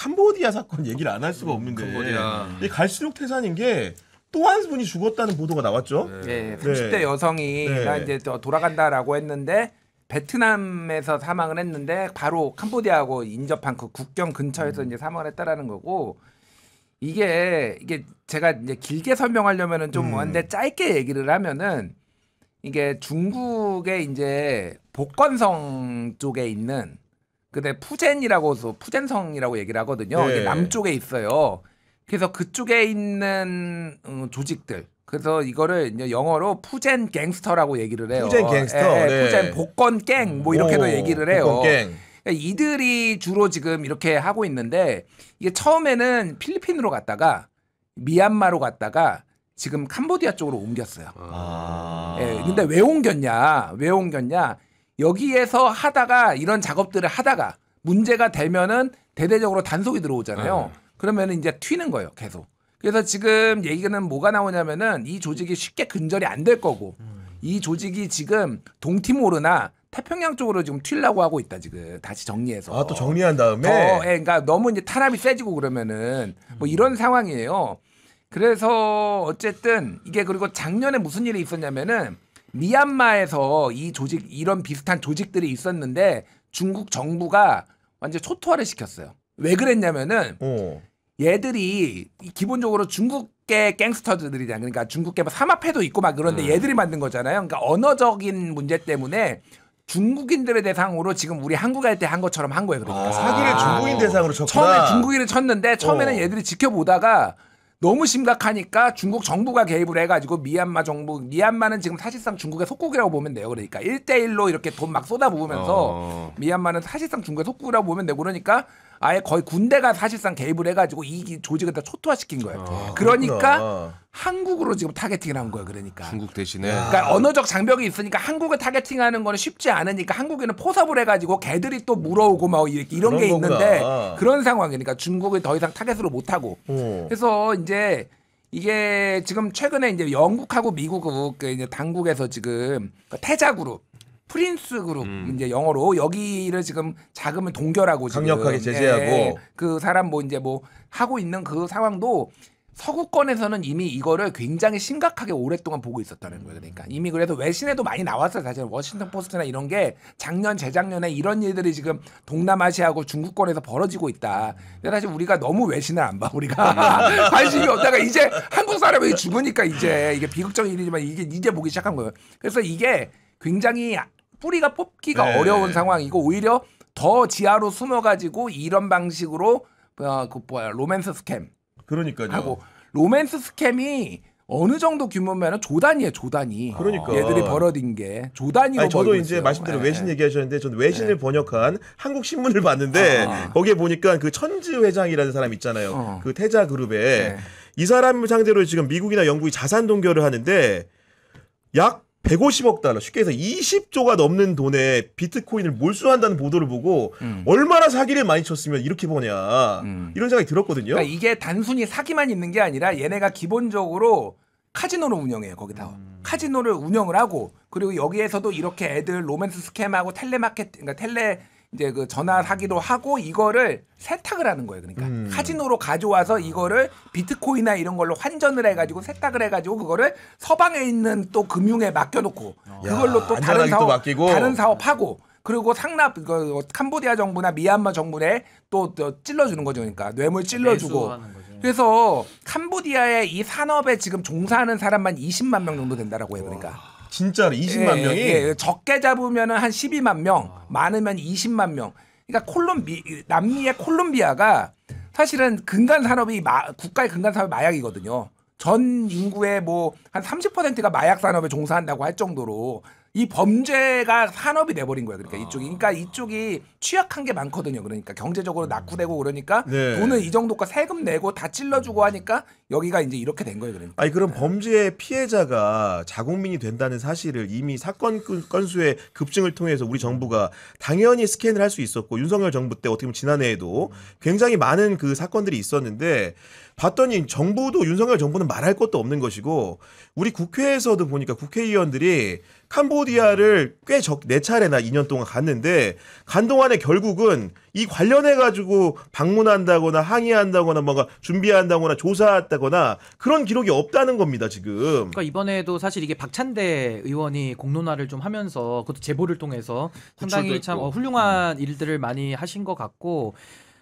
캄보디아 사건 얘기를 안 할 수가 없는데 캄보디아. 갈수록 태산인 게 또 한 분이 죽었다는 보도가 나왔죠. 네, 30대 여성이가 이제 돌아간다라고 했는데 베트남에서 사망을 했는데 바로 캄보디아하고 인접한 그 국경 근처에서 이제 사망을 했다라는 거고 이게 제가 이제 길게 설명하려면은 좀 뭔데 짧게 얘기를 하면은 이게 중국의 이제 복건성 쪽에 있는 근데 푸젠성이라고 얘기를 하거든요. 네. 이게 남쪽에 있어요. 그래서 그쪽에 있는 조직들. 그래서 이거를 이제 영어로 푸젠 갱스터라고 얘기를 해요. 푸젠 갱스터. 네. 푸젠 복건 갱 뭐 이렇게도 얘기를 해요. 복건 갱. 그러니까 이들이 주로 지금 이렇게 하고 있는데 이게 처음에는 필리핀으로 갔다가 미얀마로 갔다가 지금 캄보디아 쪽으로 옮겼어요. 예, 근데 왜 옮겼냐? 여기에서 하다가 이런 작업들을 하다가 문제가 되면은 대대적으로 단속이 들어오잖아요. 그러면은 이제 튀는 거예요, 계속. 그래서 지금 얘기는 뭐가 나오냐면은 이 조직이 쉽게 근절이 안 될 거고 이 조직이 지금 동티모르나 태평양 쪽으로 지금 튀려고 하고 있다 지금 다시 정리해서. 아, 또 정리한 다음에. 그러니까 너무 이제 탄압이 세지고 그러면은 뭐 이런 상황이에요. 그래서 어쨌든 이게 그리고 작년에 무슨 일이 있었냐면은 미얀마에서 이 조직 이런 비슷한 조직들이 있었는데 중국 정부가 완전 초토화를 시켰어요. 왜 그랬냐면은 얘들이 기본적으로 중국계 갱스터들이잖아요. 그러니까 중국계 삼합회도 있고 막 그런데 얘들이 만든 거잖아요. 그러니까 언어적인 문제 때문에 중국인들의 대상으로 지금 우리 한국 할 때 한 것처럼 한 거예요. 그러니까 사기를 중국인 대상으로 쳤구나. 처음에 중국인을 쳤는데 처음에는 얘들이 지켜보다가 너무 심각하니까 중국 정부가 개입을 해가지고 미얀마는 지금 사실상 중국의 속국이라고 보면 돼요. 그러니까 1대1로 이렇게 돈 막 쏟아부으면서 미얀마는 사실상 중국의 속국이라고 보면 되고 그러니까 아예 거의 군대가 사실상 개입을 해가지고 이 조직을 다 초토화시킨 거예요. 그러니까 그렇구나. 한국으로 지금 타겟팅을 한 거예요. 그러니까. 중국 대신에. 그러니까 언어적 장벽이 있으니까 한국을 타겟팅하는 거는 쉽지 않으니까 한국에는 포섭을 해가지고 걔들이 또 물어오고 막 이런 게 있는데 거구나. 그런 상황이니까 중국을 더 이상 타겟으로 못 하고. 그래서 이제 이게 지금 최근에 이제 영국하고 미국 이제 당국에서 지금 태자그룹 프린스 그룹 이제 영어로 여기를 지금 자금을 동결하고 강력하게 지금, 제재하고 그 사람 뭐 이제 뭐 하고 있는 그 상황도 서구권에서는 이미 이거를 굉장히 심각하게 오랫동안 보고 있었다는 거예요. 그러니까 이미 그래서 외신에도 많이 나왔어요. 사실 워싱턴 포스트나 이런 게 작년 재작년에 이런 일들이 지금 동남아시아하고 중국권에서 벌어지고 있다. 근데 사실 우리가 너무 외신을 안 봐. 우리가 관심이 없다가 이제 한국 사람이 죽으니까 이제 이게 비극적인 일이지만 이게 이제 보기 시작한 거예요. 그래서 이게 굉장히 뿌리가 뽑기가 어려운 상황이고 오히려 더 지하로 숨어가지고 이런 방식으로 로맨스 스캠 그러니까요. 하고 로맨스 스캠이 어느 정도 규모면은 조단이에요, 조단이. 그러니까. 얘들이 벌어진 게 조단위로. 저도 벌고 이제 있어요. 말씀대로 외신 얘기하셨는데 저는 외신을 번역한 한국 신문을 봤는데 거기에 보니까 그 천지 회장이라는 사람 있잖아요. 그 태자 그룹에 이 사람을 상대로 지금 미국이나 영국이 자산 동결을 하는데 약 150억 달러, 쉽게 해서 20조가 넘는 돈에 비트코인을 몰수한다는 보도를 보고 얼마나 사기를 많이 쳤으면 이렇게 버냐 이런 생각이 들었거든요. 그러니까 이게 단순히 사기만 있는 게 아니라 얘네가 기본적으로 카지노를 운영해요. 거기다 카지노를 운영을 하고 그리고 여기에서도 이렇게 애들 로맨스 스캠하고 텔레마케팅, 그러니까 이제 그 전화 사기로 하고 이거를 세탁을 하는 거예요. 그러니까 카지노로 가져와서 이거를 비트코인이나 이런 걸로 환전을 해가지고 세탁을 해가지고 그거를 서방에 있는 또 금융에 맡겨놓고 그걸로 또 다른 사업하고 그리고 상납 캄보디아 정부나 미얀마 정부에 또 찔러주는 거죠. 그러니까 뇌물 찔러주고. 그래서 캄보디아의 이 산업에 지금 종사하는 사람만 20만 명 정도 된다라고 해요. 그러니까. 진짜로 20만 명이? 적게 잡으면 한 12만 명, 많으면 20만 명. 그러니까 남미의 콜롬비아가 사실은 근간 산업이 국가의 근간 산업이 마약이거든요. 전 인구의 뭐 한 30%가 마약 산업에 종사한다고 할 정도로 이 범죄가 산업이 돼버린 거예요. 그러니까 이쪽이 취약한 게 많거든요. 그러니까 경제적으로 낙후되고 그러니까 돈은 이 정도가 세금 내고 다 찔러주고 하니까 여기가 이제 이렇게 된 거예요. 그러니까. 아니 그럼 범죄의 피해자가 자국민이 된다는 사실을 이미 사건 건수의 급증을 통해서 우리 정부가 당연히 스캔을 할 수 있었고 윤석열 정부 때 어떻게 보면 지난해에도 굉장히 많은 그 사건들이 있었는데 봤더니 정부도 윤석열 정부는 말할 것도 없는 것이고 우리 국회에서도 보니까 국회의원들이 캄보디아를 꽤 네 차례나 2년 동안 갔는데 간 동안에 결국은 이 관련해 가지고 방문한다거나 항의한다거나 뭔가 준비한다거나 조사한다거나 그런 기록이 없다는 겁니다 지금. 그러니까 이번에도 사실 이게 박찬대 의원이 공론화를 좀 하면서 그것도 제보를 통해서 상당히 참 훌륭한 일들을 많이 하신 것 같고.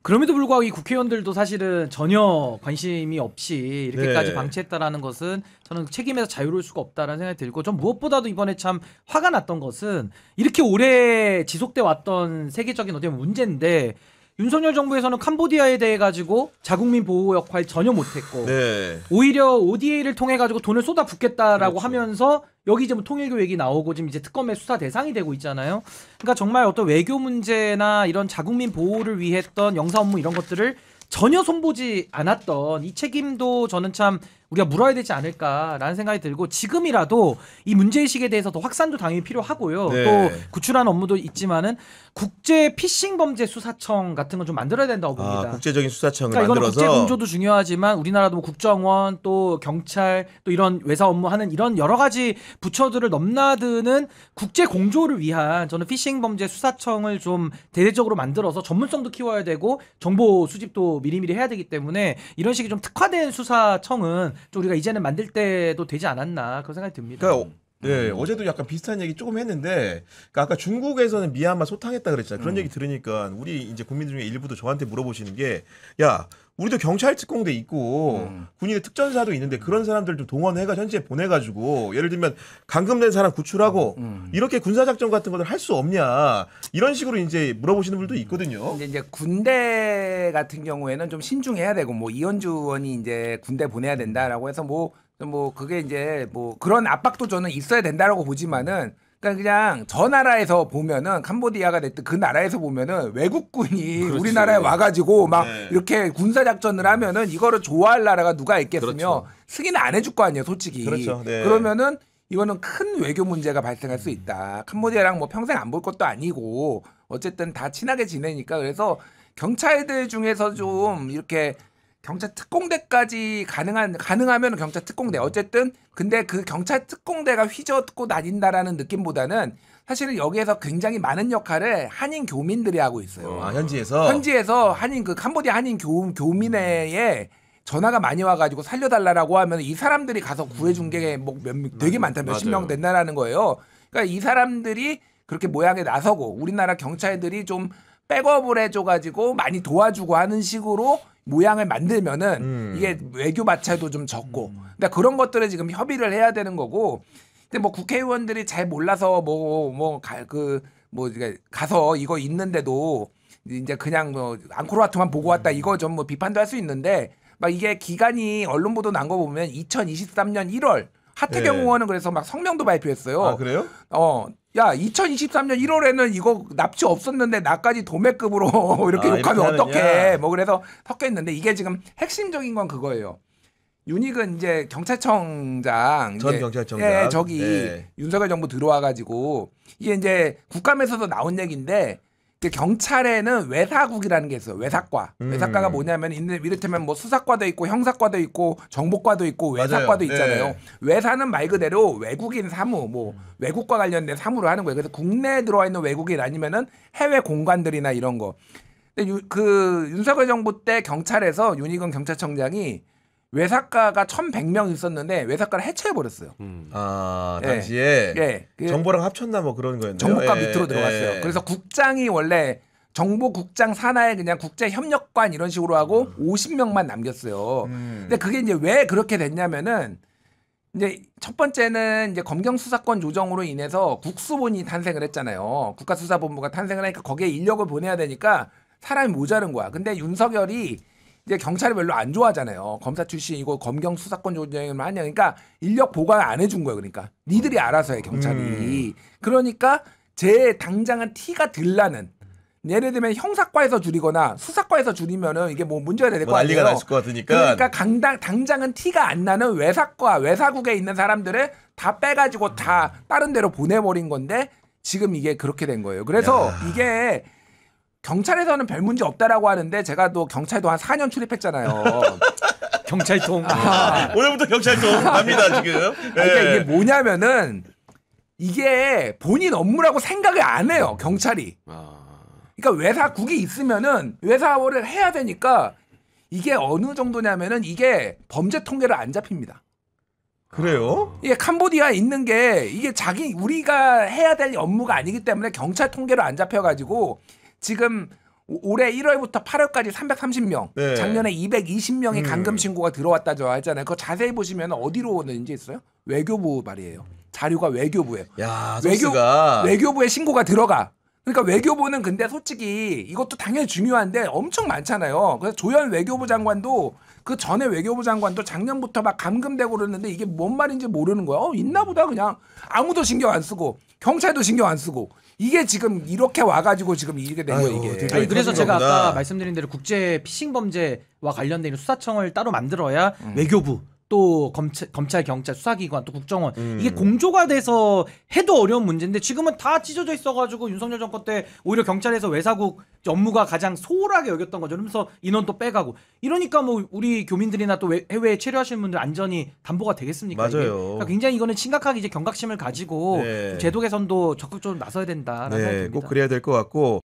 그럼에도 불구하고 이 국회의원들도 사실은 전혀 관심이 없이 이렇게까지 네. 방치했다라는 것은 저는 책임에서 자유로울 수가 없다라는 생각이 들고 전 무엇보다도 이번에 참 화가 났던 것은 이렇게 오래 지속돼 왔던 세계적인 어떤 문제인데 윤석열 정부에서는 캄보디아에 대해 가지고 자국민 보호 역할 전혀 못했고 네. 오히려 ODA를 통해 가지고 돈을 쏟아붓겠다라고 그렇죠. 하면서 여기 이제 뭐 통일교 얘기 나오고 지금 이제 특검의 수사 대상이 되고 있잖아요. 그러니까 정말 어떤 외교 문제나 이런 자국민 보호를 위해 했던 영사 업무 이런 것들을 전혀 손보지 않았던 이 책임도 저는 참 우리가 물어야 되지 않을까라는 생각이 들고 지금이라도 이 문제의식에 대해서 더 확산도 당연히 필요하고요. 네. 또 구출하는 업무도 있지만은 국제 피싱 범죄 수사청 같은 건 좀 만들어야 된다고 봅니다. 국제적인 수사청을 그러니까 이거는 만들어서 국제 공조도 중요하지만 우리나라도 뭐 국정원 또 경찰 또 이런 외사 업무하는 이런 여러 가지 부처들을 넘나드는 국제 공조를 위한 저는 피싱 범죄 수사청을 좀 대대적으로 만들어서 전문성도 키워야 되고 정보 수집도 미리미리 해야 되기 때문에 이런 식의 좀 특화된 수사청은 좀 우리가 이제는 만들 때도 되지 않았나 그런 생각이 듭니다. 그러니까 네, 어제도 약간 비슷한 얘기 조금 했는데, 그러니까 아까 중국에서는 미얀마 소탕했다 그랬잖아요. 그런 얘기 들으니까 우리 이제 국민 중에 일부도 저한테 물어보시는 게, 야, 우리도 경찰 특공대 있고 군인의 특전사도 있는데 그런 사람들 좀 동원해가 현지에 보내가지고 예를 들면 감금된 사람 구출하고 이렇게 군사작전 같은 것들 할 수 없냐 이런 식으로 이제 물어보시는 분들도 있거든요. 근데 이제 군대 같은 경우에는 좀 신중해야 되고 뭐 이현주 의원이 이제 군대 보내야 된다라고 해서 뭐 그게 이제 뭐 그런 압박도 저는 있어야 된다라고 보지만은 그러니까 그냥 저 나라에서 보면은 캄보디아가 됐든 그 나라에서 보면은 외국군이 그렇지. 우리나라에 와가지고 막 네. 이렇게 군사 작전을 하면은 이거를 좋아할 나라가 누가 있겠으며 그렇죠. 승인을 안 해줄 거 아니에요, 솔직히. 그렇죠. 네. 그러면은 이거는 큰 외교 문제가 발생할 수 있다. 캄보디아랑 뭐 평생 안 볼 것도 아니고 어쨌든 다 친하게 지내니까 그래서 경찰들 중에서 좀 이렇게 경찰 특공대까지 가능하면 경찰 특공대 어쨌든 근데 그 경찰 특공대가 휘젓고 다닌다라는 느낌보다는 사실은 여기에서 굉장히 많은 역할을 한인 교민들이 하고 있어요. 현지에서 한인 그 캄보디아 한인 교민회에 전화가 많이 와가지고 살려달라고 하면 이 사람들이 가서 구해준 게 뭐 되게 많다 몇십 명 된다라는 거예요. 그러니까 이 사람들이 그렇게 모양에 나서고 우리나라 경찰들이 좀 백업을 해줘가지고 많이 도와주고 하는 식으로 모양을 만들면은 이게 외교 마찰도 좀 적고 근데 그런 것들을 지금 협의를 해야 되는 거고 근데 뭐 국회의원들이 잘 몰라서 가서 이거 있는데도 이제 그냥 뭐 앙코르와트만 보고 왔다 이거 좀 뭐 비판도 할 수 있는데 막 이게 기간이 언론 보도 난 거 보면 2023년 1월 하태경 네. 의원은 그래서 막 성명도 발표했어요. 아 그래요? 야 2023년 1월에는 이거 납치 없었는데 나까지 도매급으로 이렇게 욕하면 이렇게 어떡해 하느냐. 뭐 그래서 섞여있는데 이게 지금 핵심적인 건 그거예요. 윤익은 이제 경찰청장 전 이제, 경찰청장. 예, 저기 네. 윤석열 정부 들어와가지고 이게 이제 국감에서도 나온 얘기인데 경찰에는 외사국이라는 게 있어요. 외사과. 외사과가 뭐냐면 이를테면 뭐 수사과도 있고 형사과도 있고 정보과도 있고 외사과도 맞아요. 있잖아요. 네. 외사는 말 그대로 외국인 사무 뭐 외국과 관련된 사무를 하는 거예요. 그래서 국내에 들어와 있는 외국인 아니면은 해외 공관들이나 이런 거. 근데 그 윤석열 정부 때 경찰에서 윤희근 경찰청장이 외사과가 1,100명 있었는데 외사과를 해체해 버렸어요. 아 예. 당시에 예. 정보랑 합쳤나 뭐 그런 거였나요? 정보과 예, 밑으로 들어갔어요. 예. 그래서 국장이 원래 정보국장 산하에 그냥 국제협력관 이런 식으로 하고 50명만 남겼어요. 근데 그게 이제 왜 그렇게 됐냐면은 이제 첫 번째는 이제 검경수사권 조정으로 인해서 국수본이 탄생을 했잖아요. 국가수사본부가 탄생을 하니까 거기에 인력을 보내야 되니까 사람이 모자른 거야. 근데 윤석열이 이제 경찰을 별로 안 좋아하잖아요. 검사 출신이고 검경 수사권 조정을 하냐. 그러니까 인력 보강 안 해준 거예요. 그러니까 니들이 알아서 해 경찰이. 그러니까 제 당장은 티가 들라는. 예를 들면 형사과에서 줄이거나 수사과에서 줄이면은 이게 뭐 문제가 될 거 뭐 아니에요. 난리가 날 것 같으니까. 그러니까 당장은 티가 안 나는 외사과, 외사국에 있는 사람들을 다 빼가지고 다 다른 데로 보내버린 건데 지금 이게 그렇게 된 거예요. 그래서 이게 경찰에서는 별 문제 없다라고 하는데 제가 또 경찰도 한 4년 출입했잖아요. 경찰통. 오늘부터 경찰청 갑니다 지금. 그러니까 예. 이게 뭐냐면은 이게 본인 업무라고 생각을 안 해요 경찰이. 그러니까 외사국이 있으면은 외사를 해야 되니까 이게 어느 정도냐면은 이게 범죄 통계를 안 잡힙니다. 그래요? 이게 캄보디아에 있는 게 이게 우리가 해야 될 업무가 아니기 때문에 경찰 통계로 안 잡혀가지고 지금 올해 1월부터 8월까지 330명, 네. 작년에 220명이 감금 신고가 들어왔다죠 하잖아요. 그거 자세히 보시면 어디로 오는지 있어요? 외교부 말이에요. 자료가 외교부예요. 야, 소스가 외교부에 신고가 들어가. 그러니까 외교부는 근데 솔직히 이것도 당연히 중요한데 엄청 많잖아요. 그래서 조현 외교부 장관도 그 전에 외교부 장관도 작년부터 막 감금되고 그러는데 이게 뭔 말인지 모르는 거야. 있나 보다 그냥 아무도 신경 안 쓰고 경찰도 신경 안 쓰고 이게 지금 이렇게 와가지고 지금 이렇게 된 거예요 이게. 드디어 아니, 그래서 터진 제가 거구나. 아까 말씀드린 대로 국제 피싱 범죄와 관련된 수사청을 따로 만들어야 외교부 또 검찰, 경찰, 수사기관 또 국정원 이게 공조가 돼서 해도 어려운 문제인데 지금은 다 찢어져 있어가지고 윤석열 정권 때 오히려 경찰에서 외사국 업무가 가장 소홀하게 여겼던 거죠. 그러면서 인원 또 빼가고 이러니까 뭐 우리 교민들이나 또 해외에 체류하시는 분들 안전이 담보가 되겠습니까? 이게? 맞아요. 그러니까 굉장히 이거는 심각하게 이제 경각심을 가지고 네. 제도 개선도 적극적으로 나서야 된다라는 생각이 네, 듭니다. 꼭 그래야 될 것 같고.